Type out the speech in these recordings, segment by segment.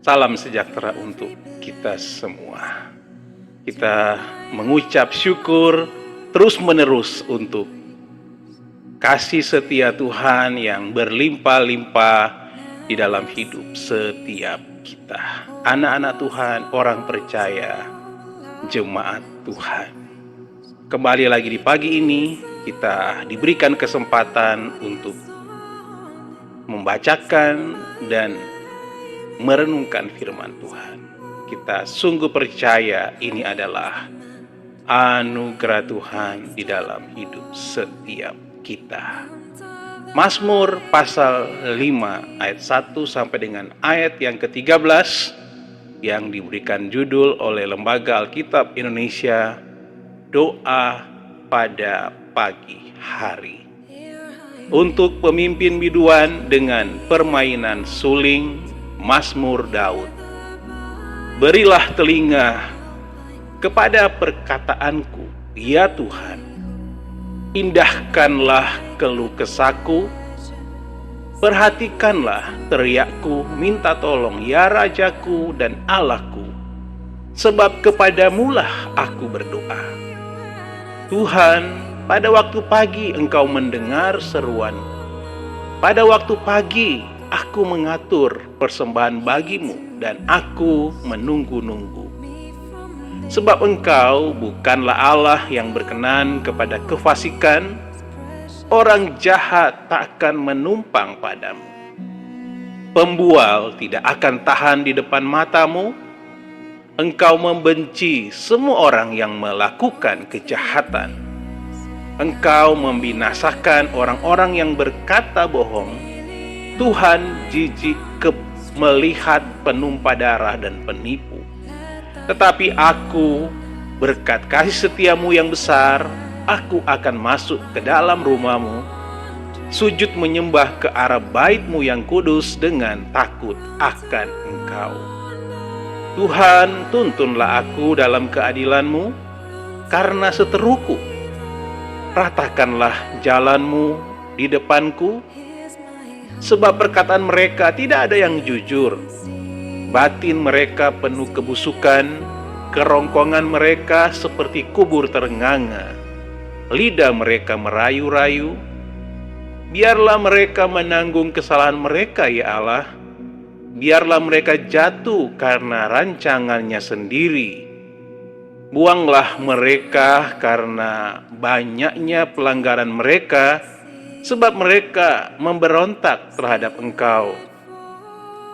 Salam sejahtera untuk kita semua. Kita mengucap syukur terus-menerus untuk kasih setia Tuhan yang berlimpah-limpah di dalam hidup setiap kita. Anak-anak Tuhan, orang percaya, jemaat Tuhan. Kembali lagi di pagi ini, kita diberikan kesempatan untuk membacakan dan merenungkan firman Tuhan. Kita sungguh percaya ini adalah anugerah Tuhan di dalam hidup setiap kita. Mazmur pasal 5 ayat 1 sampai dengan ayat yang ke-13 yang diberikan judul oleh Lembaga Alkitab Indonesia, Doa pada Pagi Hari. Untuk pemimpin biduan dengan permainan suling, Mazmur Daud. Berilah telinga kepada perkataanku, ya Tuhan. Indahkanlah keluh kesahku, perhatikanlah teriakku, minta tolong ya Rajaku dan Allahku, sebab kepadamulah aku berdoa. Tuhan, pada waktu pagi Engkau mendengar seruanku. Pada waktu pagi aku mengatur persembahan bagimu dan aku menunggu-nunggu. Sebab Engkau bukanlah Allah yang berkenan kepada kefasikan, orang jahat tak akan menumpang padamu. Pembual tidak akan tahan di depan matamu. Engkau membenci semua orang yang melakukan kejahatan. Engkau membinasakan orang-orang yang berkata bohong. Tuhan jijik melihat penumpah darah dan penipu. Tetapi aku, berkat kasih setiamu yang besar, aku akan masuk ke dalam rumahmu, sujud menyembah ke arah baitmu yang kudus dengan takut akan Engkau. Tuhan, tuntunlah aku dalam keadilanmu, karena seteruku. Ratakanlah jalanmu di depanku, sebab perkataan mereka tidak ada yang jujur. Batin mereka penuh kebusukan, kerongkongan mereka seperti kubur terenganga. Lidah mereka merayu-rayu. Biarlah mereka menanggung kesalahan mereka, ya Allah. Biarlah mereka jatuh karena rancangannya sendiri. Buanglah mereka karena banyaknya pelanggaran mereka, sebab mereka memberontak terhadap Engkau.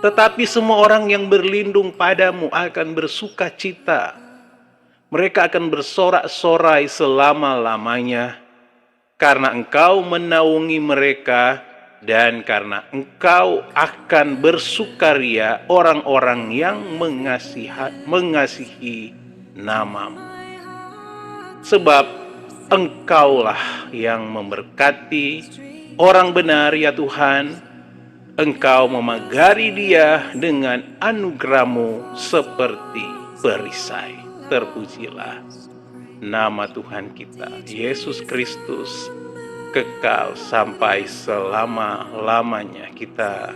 Tetapi semua orang yang berlindung padamu akan bersuka cita. Mereka akan bersorak-sorai selama-lamanya, karena Engkau menaungi mereka, dan karena Engkau akan bersukaria orang-orang yang mengasihi namamu. Sebab Engkaulah yang memberkati orang benar, ya Tuhan. Engkau memagari dia dengan anugerah-Mu seperti perisai. Terpujilah nama Tuhan kita, Yesus Kristus, kekal sampai selama-lamanya. Kita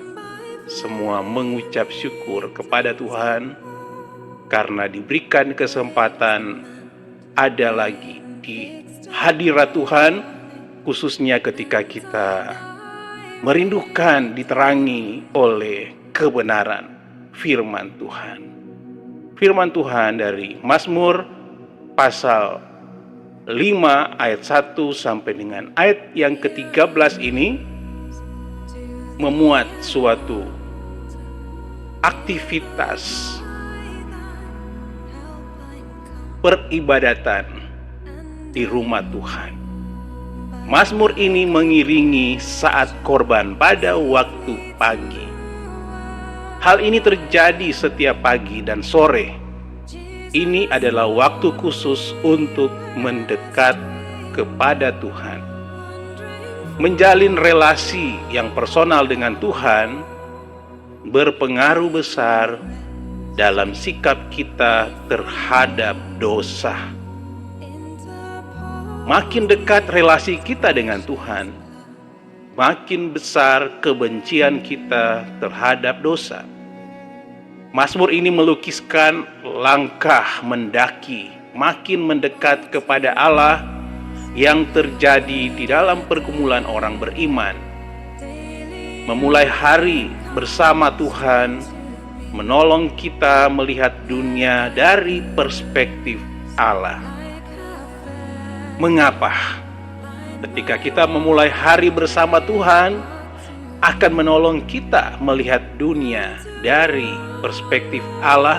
semua mengucap syukur kepada Tuhan karena diberikan kesempatan ada lagi di hadirat Tuhan, khususnya ketika kita merindukan diterangi oleh kebenaran firman Tuhan. Firman Tuhan dari Mazmur pasal 5 ayat 1 sampai dengan ayat yang ke-13 ini memuat suatu aktivitas peribadatan di rumah Tuhan. Mazmur ini mengiringi saat korban pada waktu pagi. Hal ini terjadi setiap pagi dan sore. Ini adalah waktu khusus untuk mendekat kepada Tuhan. Menjalin relasi yang personal dengan Tuhan berpengaruh besar dalam sikap kita terhadap dosa. Makin dekat relasi kita dengan Tuhan, makin besar kebencian kita terhadap dosa. Mazmur ini melukiskan langkah mendaki makin mendekat kepada Allah yang terjadi di dalam pergumulan orang beriman. Memulai hari bersama Tuhan menolong kita melihat dunia dari perspektif Allah. Mengapa? Ketika kita memulai hari bersama Tuhan, akan menolong kita melihat dunia dari perspektif Allah.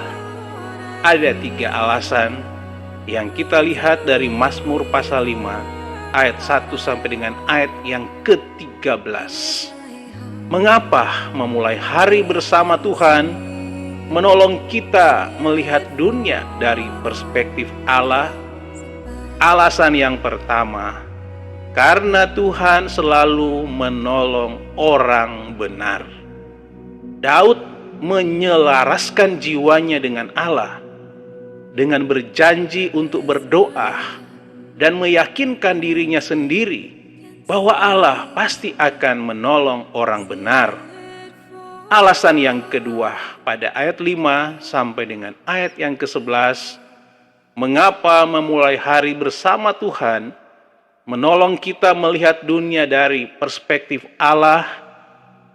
Ada 3 alasan yang kita lihat dari Mazmur pasal 5 ayat 1 sampai dengan ayat yang ke-13. Mengapa memulai hari bersama Tuhan menolong kita melihat dunia dari perspektif Allah? Alasan yang pertama, karena Tuhan selalu menolong orang benar. Daud menyelaraskan jiwanya dengan Allah dengan berjanji untuk berdoa dan meyakinkan dirinya sendiri bahwa Allah pasti akan menolong orang benar. Alasan yang kedua pada ayat 5 sampai dengan ayat yang ke-11, mengapa memulai hari bersama Tuhan menolong kita melihat dunia dari perspektif Allah?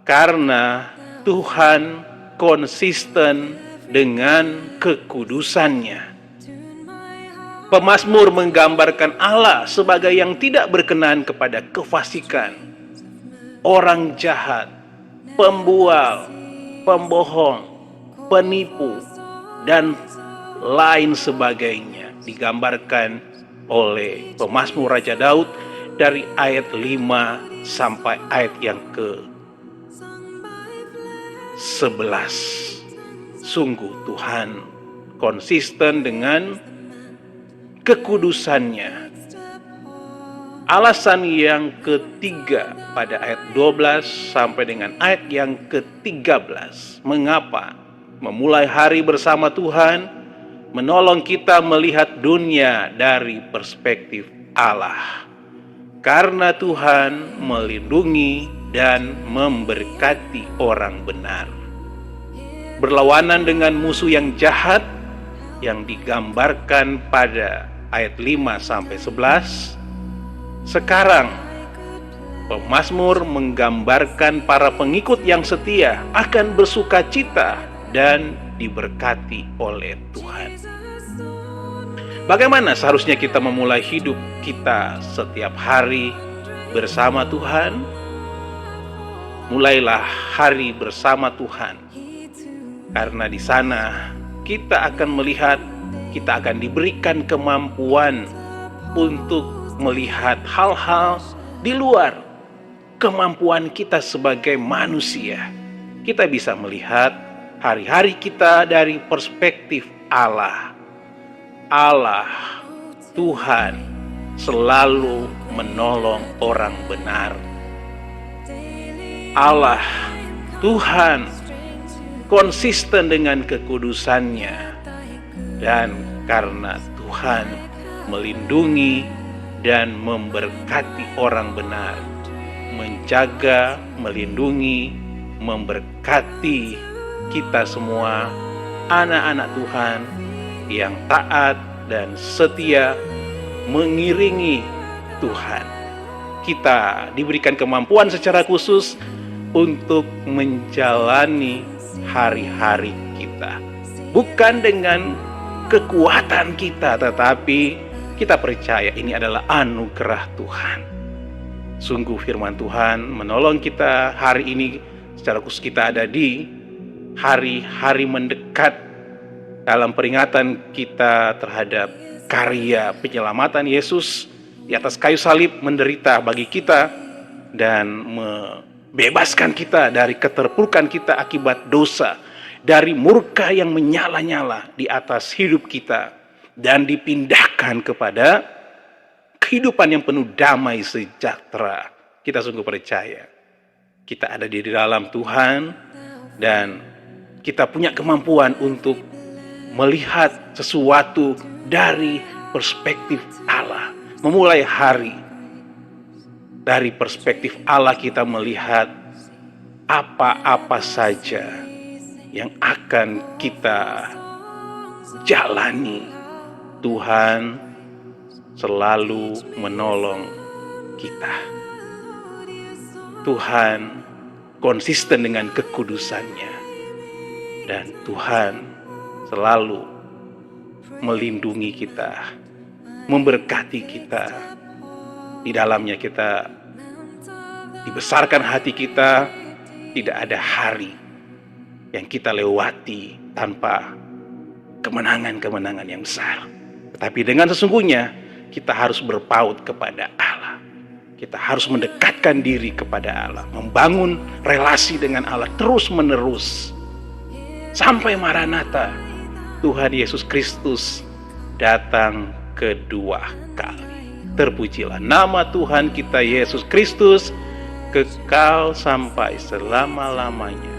Karena Tuhan konsisten dengan kekudusannya. Pemazmur menggambarkan Allah sebagai yang tidak berkenan kepada kefasikan, orang jahat, pembual, pembohong, penipu, dan lain sebagainya. Digambarkan oleh pemazmur Raja Daud dari ayat 5 sampai ayat yang ke-11. Sungguh Tuhan konsisten dengan kekudusannya. Alasan yang ketiga pada ayat 12 sampai dengan ayat yang ke-13. Mengapa memulai hari bersama Tuhan menolong kita melihat dunia dari perspektif Allah? Karena Tuhan melindungi dan memberkati orang benar. Berlawanan dengan musuh yang jahat yang digambarkan pada ayat 5 sampai 11. Sekarang pemazmur menggambarkan para pengikut yang setia akan bersukacita dan diberkati oleh Tuhan. Bagaimana seharusnya kita memulai hidup kita setiap hari bersama Tuhan? Mulailah hari bersama Tuhan, karena di sana kita akan melihat, kita akan diberikan kemampuan untuk melihat hal-hal di luar kemampuan kita sebagai manusia. Kita bisa melihat hari-hari kita dari perspektif Allah. Allah, Tuhan, selalu menolong orang benar. Allah, Tuhan, konsisten dengan kekudusannya, dan karena Tuhan melindungi dan memberkati orang benar, menjaga, melindungi, memberkati kita semua, anak-anak Tuhan yang taat dan setia mengiringi Tuhan. Kita diberikan kemampuan secara khusus untuk menjalani hari-hari kita, bukan dengan kekuatan kita, tetapi kita percaya ini adalah anugerah Tuhan. Sungguh firman Tuhan menolong kita hari ini. Secara khusus kita ada di hari-hari mendekat dalam peringatan kita terhadap karya penyelamatan Yesus di atas kayu salib, menderita bagi kita dan bebaskan kita dari keterpurukan kita akibat dosa, dari murka yang menyala-nyala di atas hidup kita, dan dipindahkan kepada kehidupan yang penuh damai sejahtera. Kita sungguh percaya kita ada di dalam Tuhan, dan kita punya kemampuan untuk melihat sesuatu dari perspektif Allah. Memulai hari dari perspektif Allah, kita melihat apa-apa saja yang akan kita jalani. Tuhan selalu menolong kita. Tuhan konsisten dengan kekudusannya, dan Tuhan selalu melindungi kita, memberkati kita. Di dalamnya kita dibesarkan hati kita, tidak ada hari yang kita lewati tanpa kemenangan-kemenangan yang besar. Tetapi dengan sesungguhnya kita harus berpaut kepada Allah. Kita harus mendekatkan diri kepada Allah, membangun relasi dengan Allah terus-menerus sampai Maranatha, Tuhan Yesus Kristus datang kedua kali. Terpujilah nama Tuhan kita Yesus Kristus, kekal sampai selama-lamanya.